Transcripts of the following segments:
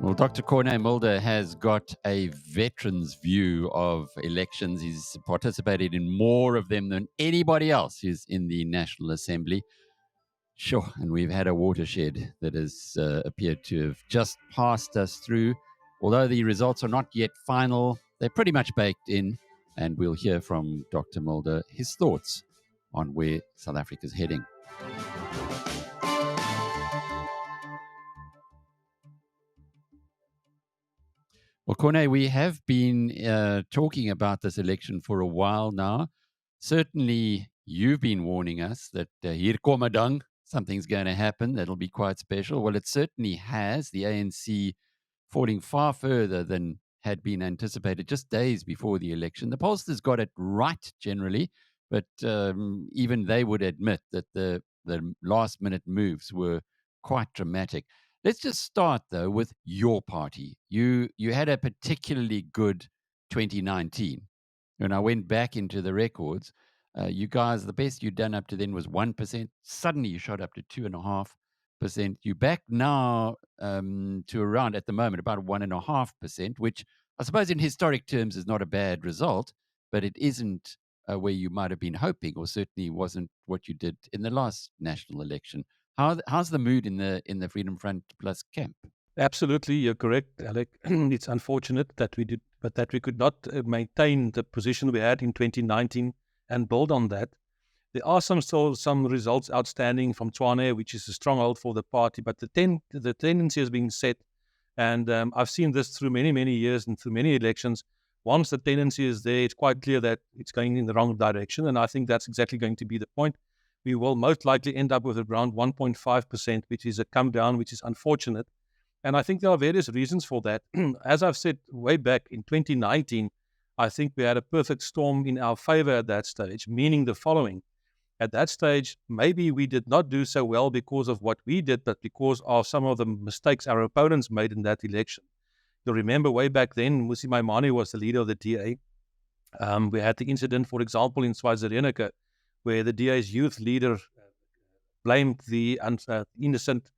Well, Dr. Corne Mulder has got a veteran's view of elections. He's participated in more of them than anybody else who's in the National Assembly. Sure, and we've had a watershed that has appeared to have just passed us through. Although the results are not yet final, they're pretty much baked in, and we'll hear from Dr. Mulder his thoughts on where South Africa's heading. Well, Corne, we have been talking about this election for a while now. Certainly, you've been warning us that hier kom 'n ding, something's going to happen that'll be quite special. Well, it certainly has. The ANC falling far further than had been anticipated just days before the election. The pollsters got it right generally, but even they would admit that the last-minute moves were quite dramatic. Let's just start, though, with your party. You had a particularly good 2019. When I went back into the records, you guys, the best you'd done up to then was 1%. Suddenly you shot up to 2.5%. You're back now to around, at the moment, about 1.5%, which I suppose in historic terms is not a bad result, but it isn't where you might have been hoping, or certainly wasn't what you did in the last national election. How's the mood in the Freedom Front Plus camp? Absolutely, you're correct, Alec. It's unfortunate that we could not maintain the position we had in 2019 and build on that. There are still some results outstanding from Tshwane, which is a stronghold for the party, but the tendency has been set, and I've seen this through many years and through many elections. Once the tendency is there, it's quite clear that it's going in the wrong direction, and I think that's exactly going to be the point. We will most likely end up with around 1.5%, which is a come down, which is unfortunate. And I think there are various reasons for that. As I've said way back in 2019, I think we had a perfect storm in our favor at that stage, meaning the following. At that stage, maybe we did not do so well because of what we did, but because of some of the mistakes our opponents made in that election. You'll remember way back then, Mmusi Maimane was the leader of the DA. We had the incident, for example, in Swaziland, where the DA's youth leader blamed the innocent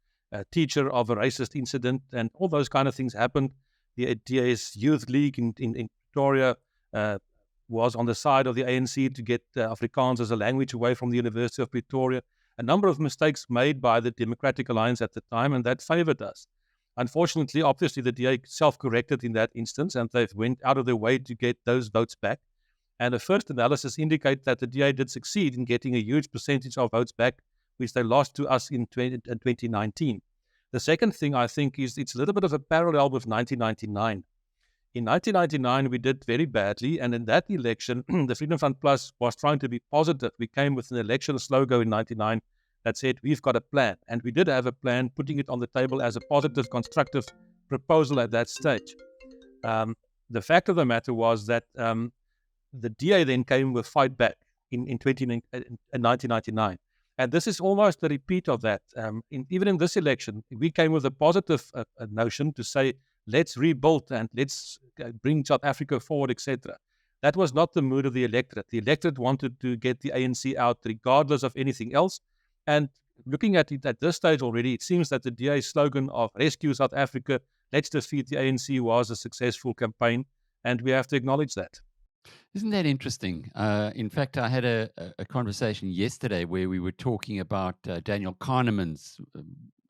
teacher of a racist incident, and all those kind of things happened. The DA's youth league in Pretoria was on the side of the ANC to get Afrikaans as a language away from the University of Pretoria. A number of mistakes made by the Democratic Alliance at the time, and that favored us. Unfortunately, obviously, the DA self-corrected in that instance, and they went out of their way to get those votes back. And the first analysis indicates that the DA did succeed in getting a huge percentage of votes back, which they lost to us in 2019. The second thing, I think, is it's a little bit of a parallel with 1999. In 1999, we did very badly, and in that election, the Freedom Front Plus was trying to be positive. We came with an election slogan in 1999 that said, we've got a plan. And we did have a plan, putting it on the table as a positive, constructive proposal at that stage. The fact of the matter was that the DA then came with fight back in 1999. And this is almost a repeat of that. Even in this election, we came with a positive notion to say, let's rebuild and let's bring South Africa forward, etc. That was not the mood of the electorate. The electorate wanted to get the ANC out regardless of anything else. And looking at it at this stage already, it seems that the DA's slogan of Rescue South Africa, let's defeat the ANC was a successful campaign, and we have to acknowledge that. Isn't that interesting? In fact, I had a conversation yesterday where we were talking about Daniel Kahneman's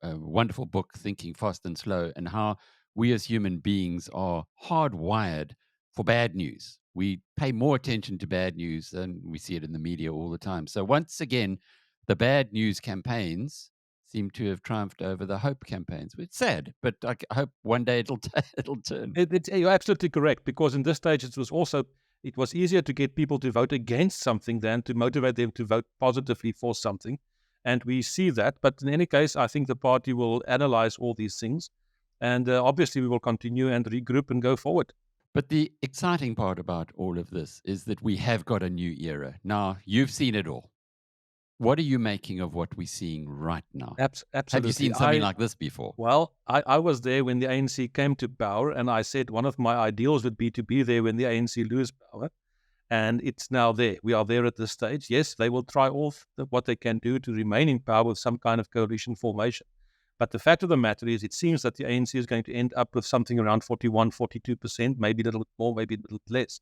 wonderful book, Thinking Fast and Slow, and how we as human beings are hardwired for bad news. We pay more attention to bad news than we see it in the media all the time. So once again, the bad news campaigns seem to have triumphed over the hope campaigns. It's sad, but I hope one day it'll turn. You're absolutely correct, because in this stage it was easier to get people to vote against something than to motivate them to vote positively for something. And we see that. But in any case, I think the party will analyze all these things. And obviously, we will continue and regroup and go forward. But the exciting part about all of this is that we have got a new era. Now, you've seen it all. What are you making of what we're seeing right now? Absolutely. Have you seen something like this before? Well, I was there when the ANC came to power, and I said one of my ideals would be to be there when the ANC lose power. And it's now there. We are there at this stage. Yes, they will try all what they can do to remain in power with some kind of coalition formation. But the fact of the matter is, it seems that the ANC is going to end up with something around 41, 42%, maybe a little bit more, maybe a little bit less.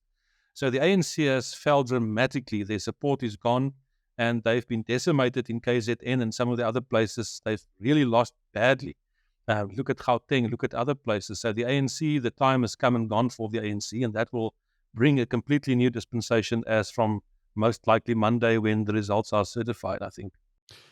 So the ANC has fell dramatically. Their support is gone, and they've been decimated in KZN and some of the other places. They've really lost badly. Look at Gauteng, look at other places. So the ANC, the time has come and gone for the ANC, and that will bring a completely new dispensation as from most likely Monday when the results are certified, I think.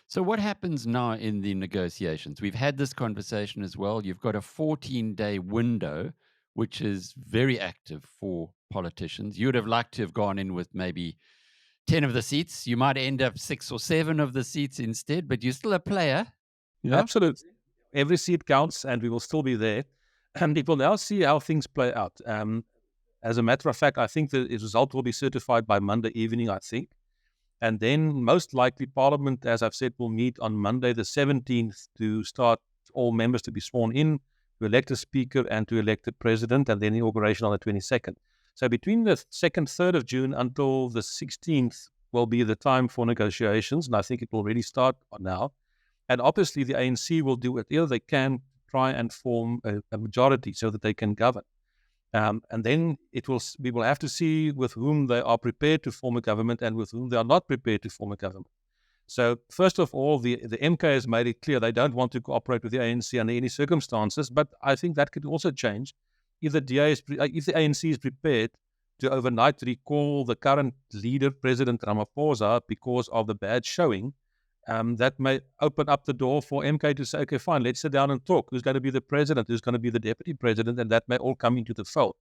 So what happens now in the negotiations? We've had this conversation as well. You've got a 14-day window, which is very active for politicians. You would have liked to have gone in with maybe 10 of the seats. You might end up 6 or 7 of the seats instead, but you're still a player. Yeah? Absolutely. Every seat counts, and we will still be there. And it will now see how things play out. As a matter of fact, I think the result will be certified by Monday evening, I think. And then most likely Parliament, as I've said, will meet on Monday the 17th to start all members to be sworn in, to elect a speaker and to elect a president, and then inauguration on the 22nd. So between the 2nd, 3rd of June until the 16th will be the time for negotiations, and I think it will really start now. And obviously the ANC will do whatever they can to try and form a majority so that they can govern. And then we will have to see with whom they are prepared to form a government and with whom they are not prepared to form a government. So first of all, the MK has made it clear they don't want to cooperate with the ANC under any circumstances, but I think that could also change if the ANC is prepared to overnight recall the current leader, President Ramaphosa, because of the bad showing. That may open up the door for MK to say, okay, fine, let's sit down and talk. Who's going to be the president? Who's going to be the deputy president? And that may all come into the fold.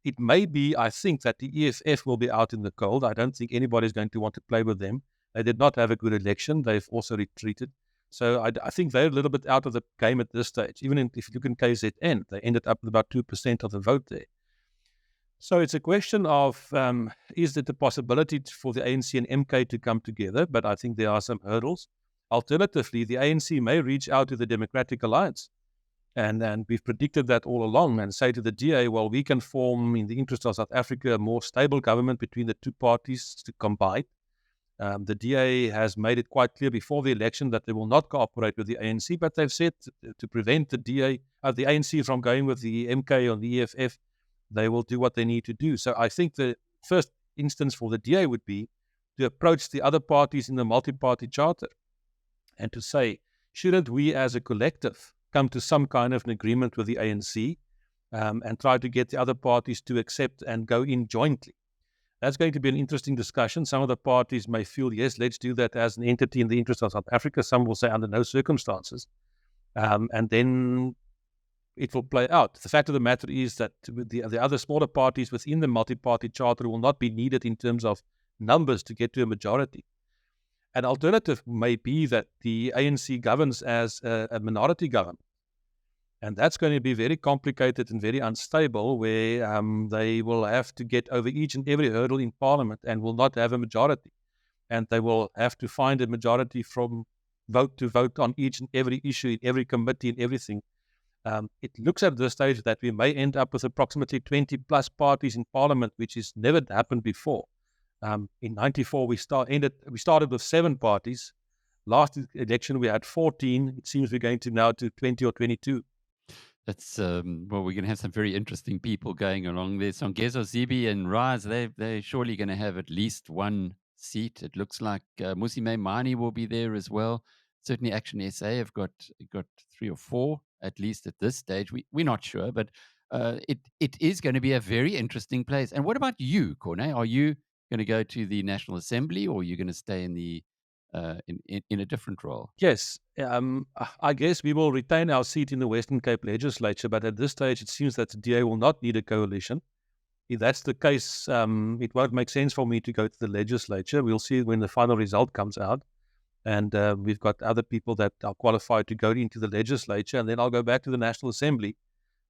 It may be, I think, that the EFF will be out in the cold. I don't think anybody's going to want to play with them. They did not have a good election. They've also retreated. So I think they're a little bit out of the game at this stage. Even if you look in KZN, they ended up with about 2% of the vote there. So it's a question of, is it a possibility for the ANC and MK to come together? But I think there are some hurdles. Alternatively, the ANC may reach out to the Democratic Alliance. And we've predicted that all along and say to the DA, well, we can form, in the interest of South Africa, a more stable government between the two parties to combine. The DA has made it quite clear before the election that they will not cooperate with the ANC, but they've said to prevent the ANC from going with the MK or the EFF, they will do what they need to do. So I think the first instance for the DA would be to approach the other parties in the multi-party charter and to say, shouldn't we as a collective come to some kind of an agreement with the ANC and try to get the other parties to accept and go in jointly? That's going to be an interesting discussion. Some of the parties may feel, yes, let's do that as an entity in the interest of South Africa. Some will say under no circumstances. And then it will play out. The fact of the matter is that the other smaller parties within the multi-party charter will not be needed in terms of numbers to get to a majority. An alternative may be that the ANC governs as a minority government. And that's going to be very complicated and very unstable, where they will have to get over each and every hurdle in Parliament and will not have a majority. And they will have to find a majority from vote to vote on each and every issue, in every committee and everything. It looks at this stage that we may end up with approximately 20 plus parties in Parliament, which has never happened before. In 94, we started with 7 parties. Last election, we had 14. It seems we're going to now to 20 or 22. That's, well, we're going to have some very interesting people going along there. Songezo Zibi and Raz, they're surely going to have at least 1 seat. It looks like Musime Mani will be there as well. Certainly Action SA have got 3 or 4, at least at this stage. We're not sure, but it is going to be a very interesting place. And what about you, Corne? Are you going to go to the National Assembly, or are you going to stay in the in a different role? Yes, I guess we will retain our seat in the Western Cape Legislature, but at this stage it seems that the DA will not need a coalition. If that's the case, it won't make sense for me to go to the legislature. We'll see when the final result comes out. And we've got other people that are qualified to go into the legislature, and then I'll go back to the National Assembly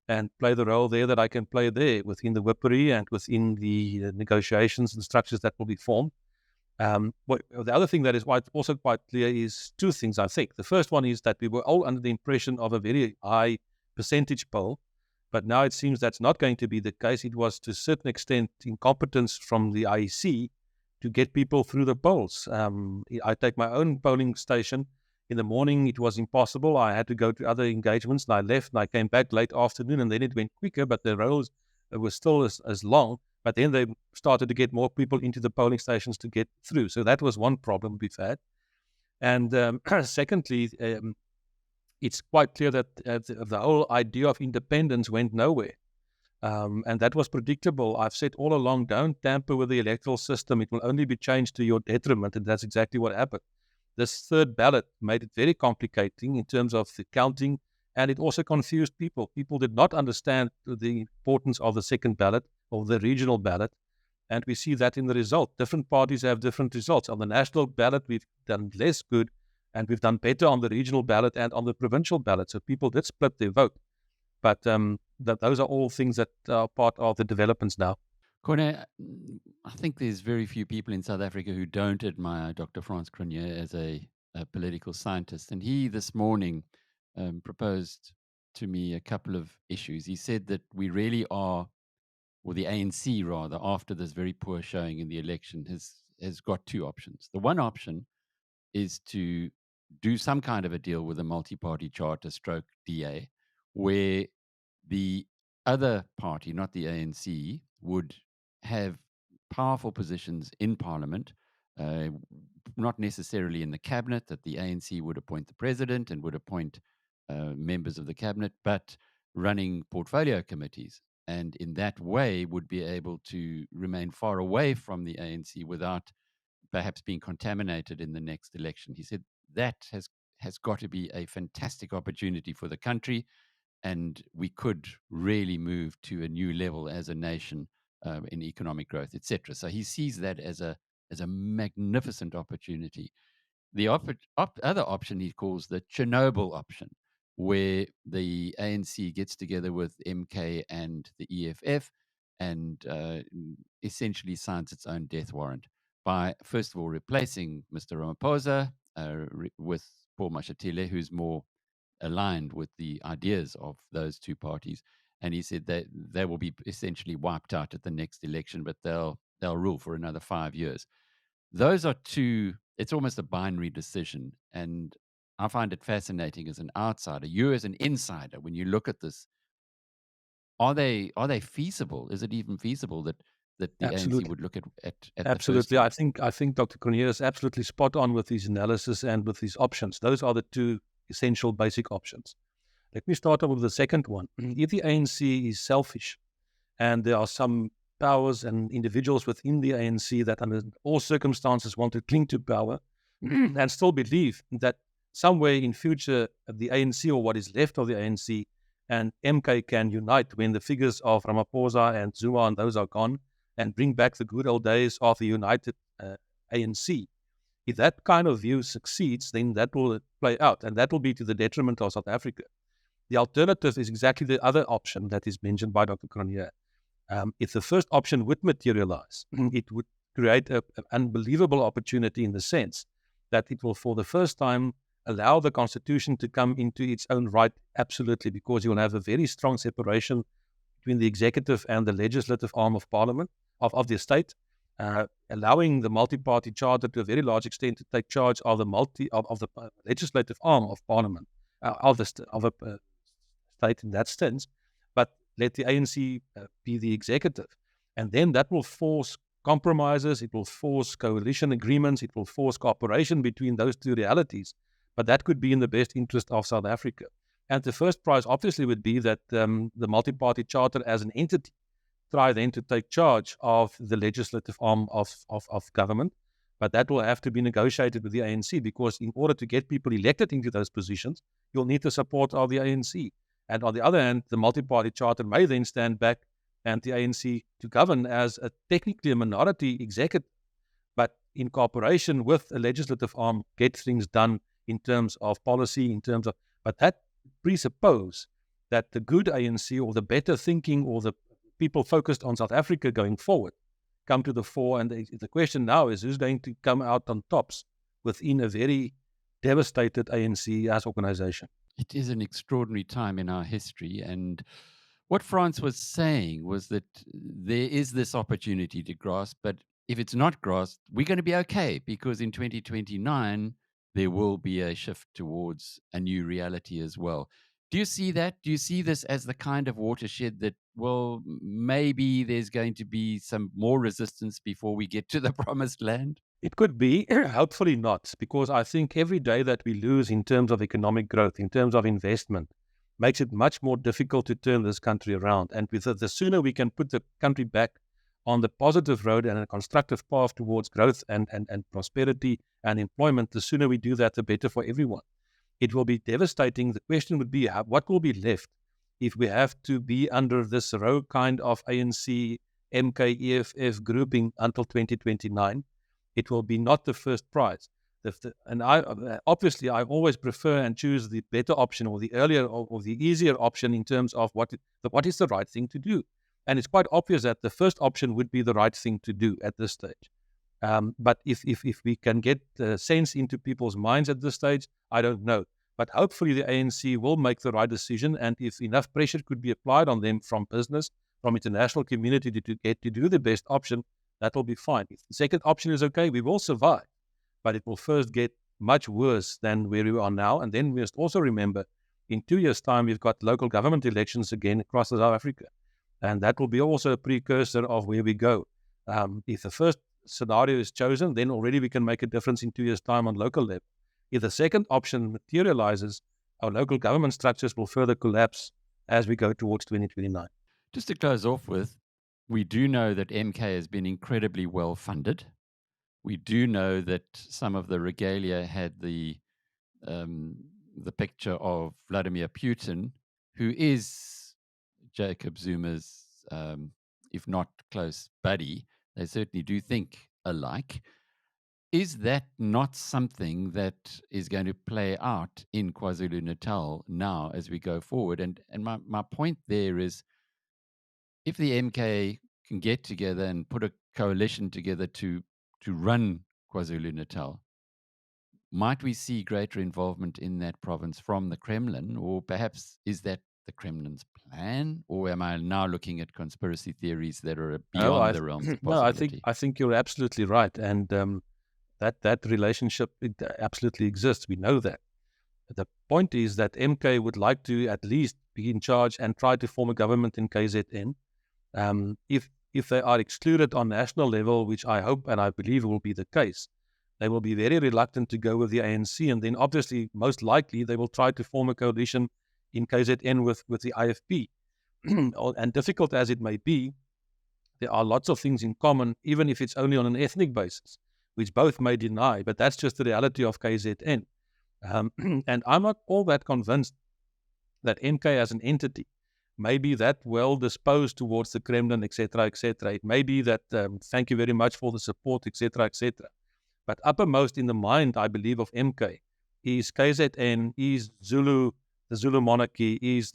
and play the role there that I can play there within the whippery and within the negotiations and structures that will be formed. The other thing that is also quite clear is 2 things, I think. The first one is that we were all under the impression of a very high percentage poll, But now it seems that's not going to be the case. It was to a certain extent incompetence from the IEC to get people through the polls. I take my own polling station. In the morning, it was impossible. I had to go to other engagements, and I left, and I came back late afternoon, and then it went quicker, but the rows were still as long. But then they started to get more people into the polling stations to get through. So that was one problem we've had. And secondly, it's quite clear that the whole idea of independence went nowhere. And that was predictable. I've said all along, don't tamper with the electoral system. It will only be changed to your detriment, and that's exactly what happened. This third ballot made it very complicating in terms of the counting, and it also confused people. People did not understand the importance of the second ballot or the regional ballot, and we see that in the result. Different parties have different results. On the national ballot, we've done less good, and we've done better on the regional ballot and on the provincial ballot. So people did split their vote. But those are all things that are part of the developments now. Corne, I think there's very few people in South Africa who don't admire Dr. Franz Cronje as a political scientist. And he this morning proposed to me a couple of issues. He said that we really are, or the ANC rather, after this very poor showing in the election, has got two options. The one option is to do some kind of a deal with a multi-party charter stroke DA, where the other party, not the ANC, would have powerful positions in Parliament, not necessarily in the cabinet, that the ANC would appoint the president and would appoint members of the cabinet, but running portfolio committees. And in that way would be able to remain far away from the ANC without perhaps being contaminated in the next election. He said that has got to be a fantastic opportunity for the country, and we could really move to a new level as a nation in economic growth, etc. So he sees that as a magnificent opportunity. The other option he calls the Chernobyl option, where the ANC gets together with MK and the EFF and essentially signs its own death warrant by, first of all, replacing Mr. Ramaphosa with Paul Mashatile, who's more aligned with the ideas of those two parties. And he said that they will be essentially wiped out at the next election, but they'll rule for another 5 years. Those are two, it's almost a binary decision. And I find it fascinating as an outsider. You as an insider, when you look at this, are they feasible? Is it even feasible that the Absolutely. ANC would look at Absolutely. the first I think Dr. Cronje is absolutely spot on with his analysis and with his options. Those are the two essential basic options. Let me start off with the second one. If the ANC is selfish, and there are some powers and individuals within the ANC that under all circumstances want to cling to power and still believe that somewhere in future the ANC, or what is left of the ANC, and MK can unite when the figures of Ramaphosa and Zuma and those are gone, and bring back the good old days of the united ANC. If that kind of view succeeds, then that will play out, and that will be to the detriment of South Africa. The alternative is exactly the other option that is mentioned by Dr. Cronje. If the first option would materialize, it would create an unbelievable opportunity in the sense that it will, for the first time, allow the Constitution to come into its own right, absolutely, because you will have a very strong separation between the executive and the legislative arm of Parliament, of the state, allowing the multi-party charter to a very large extent to take charge of the legislative arm of Parliament, of a state in that sense, but let the ANC be the executive. And then that will force compromises, it will force coalition agreements, it will force cooperation between those two realities. But that could be in the best interest of South Africa. And the first prize obviously would be that the multi-party charter as an entity try then to take charge of the legislative arm of government. But that will have to be negotiated with the ANC, because in order to get people elected into those positions, you'll need the support of the ANC. And on the other hand, the multi-party charter may then stand back and the ANC to govern as technically a minority executive, but in cooperation with a legislative arm, get things done in terms of policy, but that presuppose that the good ANC, or the better thinking, or the people focused on South Africa going forward, come to the fore. And the question now is, who's going to come out on tops within a very devastated ANC as organization? It is an extraordinary time in our history, and What France was saying was that there is this opportunity to grasp, but if it's not grasped, we're going to be okay because in 2029, there will be a shift towards a new reality as well. Do you see that? Do you see this as the kind of watershed that, well, maybe there's going to be some more resistance before we get to the promised land? It could be, hopefully not, because I think every day that we lose in terms of economic growth, in terms of investment, makes it much more difficult to turn this country around. And with the sooner we can put the country back on the positive road and a constructive path towards growth and prosperity and employment, the sooner we do that, the better for everyone. It will be devastating. The question would be, what will be left if we have to be under this row kind of ANC, MK, EFF grouping until 2029? It will be not the first prize. And obviously, I always prefer and choose the better option or the earlier or the easier option in terms of what is the right thing to do. And it's quite obvious that the first option would be the right thing to do at this stage. But if we can get sense into people's minds at this stage, I don't know. But hopefully the ANC will make the right decision, and if enough pressure could be applied on them from business, from international community to get to do the best option, that will be fine. If the second option is okay, we will survive. But it will first get much worse than where we are now. And then we must also remember, in 2 years' time, we've got local government elections again across South Africa. And that will be also a precursor of where we go. If the first scenario is chosen, then already we can make a difference in 2 years' time on local level. If the second option materializes, our local government structures will further collapse as we go towards 2029. Just to close off with, we do know that MK has been incredibly well funded. We do know that some of the regalia had the picture of Vladimir Putin, who is Jacob Zuma's, if not close buddy. They certainly do think alike. Is that not something that is going to play out in KwaZulu-Natal now as we go forward? And my point there is, if the MK can get together and put a coalition together to run KwaZulu-Natal, might we see greater involvement in that province from the Kremlin? Or perhaps is that the Kremlin's plan? Or am I now looking at conspiracy theories that are beyond the realms of possibility? No, I think you're absolutely right. And that relationship, it absolutely exists. We know that. The point is that MK would like to at least be in charge and try to form a government in KZN. If they are excluded on national level, which I hope and I believe will be the case, they will be very reluctant to go with the ANC. And then obviously, most likely, they will try to form a coalition in KZN with the IFP. And difficult as it may be, there are lots of things in common, even if it's only on an ethnic basis, which both may deny, but that's just the reality of KZN. And I'm not all that convinced that MK as an entity may be that well disposed towards the Kremlin, etc., etc. It may be that, thank you very much for the support, etc., etc. But uppermost in the mind, I believe, of MK is KZN, is Zulu, the Zulu monarchy, is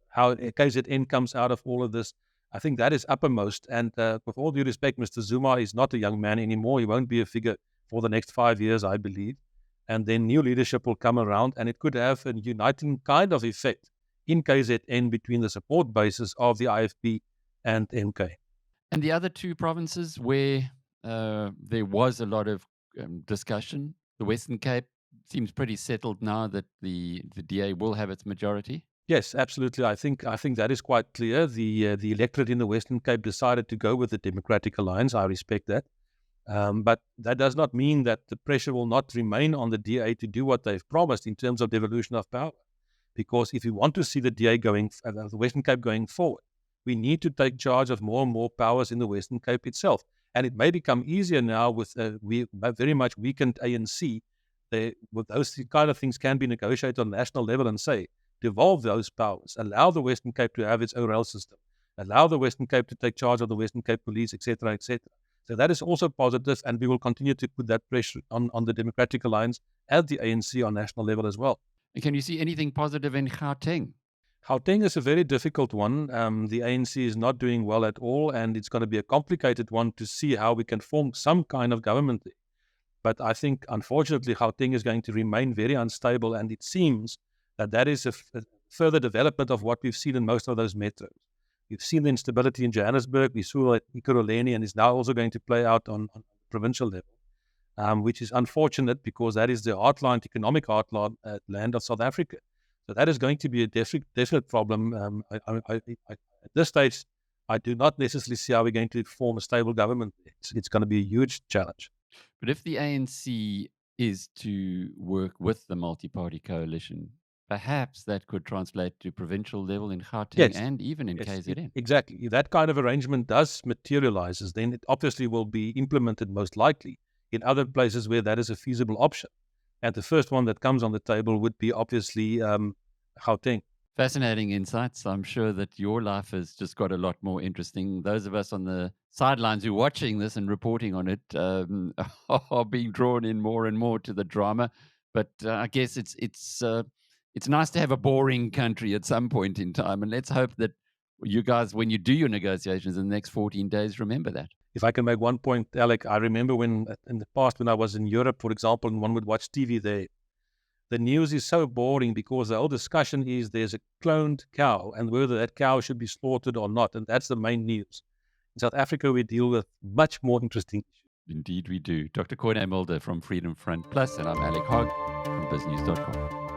how KZN comes out of all of this. I think that is uppermost. And with all due respect, Mr. Zuma is not a young man anymore. He won't be a figure for the next 5 years, I believe. And then new leadership will come around, and it could have a uniting kind of effect in KZN between the support bases of the IFP and MK. And the other two provinces where there was a lot of discussion, the Western Cape seems pretty settled now that the DA will have its majority. Yes, absolutely. I think that is quite clear. The electorate in the Western Cape decided to go with the Democratic Alliance. I respect that. But that does not mean that the pressure will not remain on the DA to do what they've promised in terms of devolution of power. Because if we want to see the DA the Western Cape going forward, we need to take charge of more and more powers in the Western Cape itself. And it may become easier now with very much weakened ANC. With those kind of things can be negotiated on national level and say, devolve those powers, allow the Western Cape to have its own rail system, allow the Western Cape to take charge of the Western Cape Police, etc., etc. So that is also positive, and we will continue to put that pressure on the Democratic Alliance and the ANC on national level as well. And can you see anything positive in Gauteng? Gauteng is a very difficult one. The ANC is not doing well at all, and it's going to be a complicated one to see how we can form some kind of government there. But I think, unfortunately, Gauteng is going to remain very unstable, and it seems that is further development of what we've seen in most of those metros. We've seen the instability in Johannesburg. We saw it in Ekurhuleni, and is now also going to play out on provincial level, which is unfortunate because that is the heartland, economic heartland land of South Africa. So that is going to be a definite problem. At this stage, I do not necessarily see how we're going to form a stable government. It's going to be a huge challenge. But if the ANC is to work with the multi-party coalition, perhaps that could translate to provincial level in Gauteng and even in KZN. Exactly. If that kind of arrangement does materializes, then it obviously will be implemented most likely in other places where that is a feasible option. And the first one that comes on the table would be obviously Gauteng. Fascinating insights. I'm sure that your life has just got a lot more interesting. Those of us on the sidelines who are watching this and reporting on it are being drawn in more and more to the drama. But I guess it's nice to have a boring country at some point in time. And let's hope that you guys, when you do your negotiations in the next 14 days, remember that. If I can make one point, Alec, I remember when in the past when I was in Europe, for example, and one would watch TV there, the news is so boring because the whole discussion is there's a cloned cow and whether that cow should be slaughtered or not. And that's the main news. In South Africa, we deal with much more interesting issues. Indeed, we do. Dr. Corne Mulder from Freedom Front Plus, and I'm Alec Hogg from BizNews.com.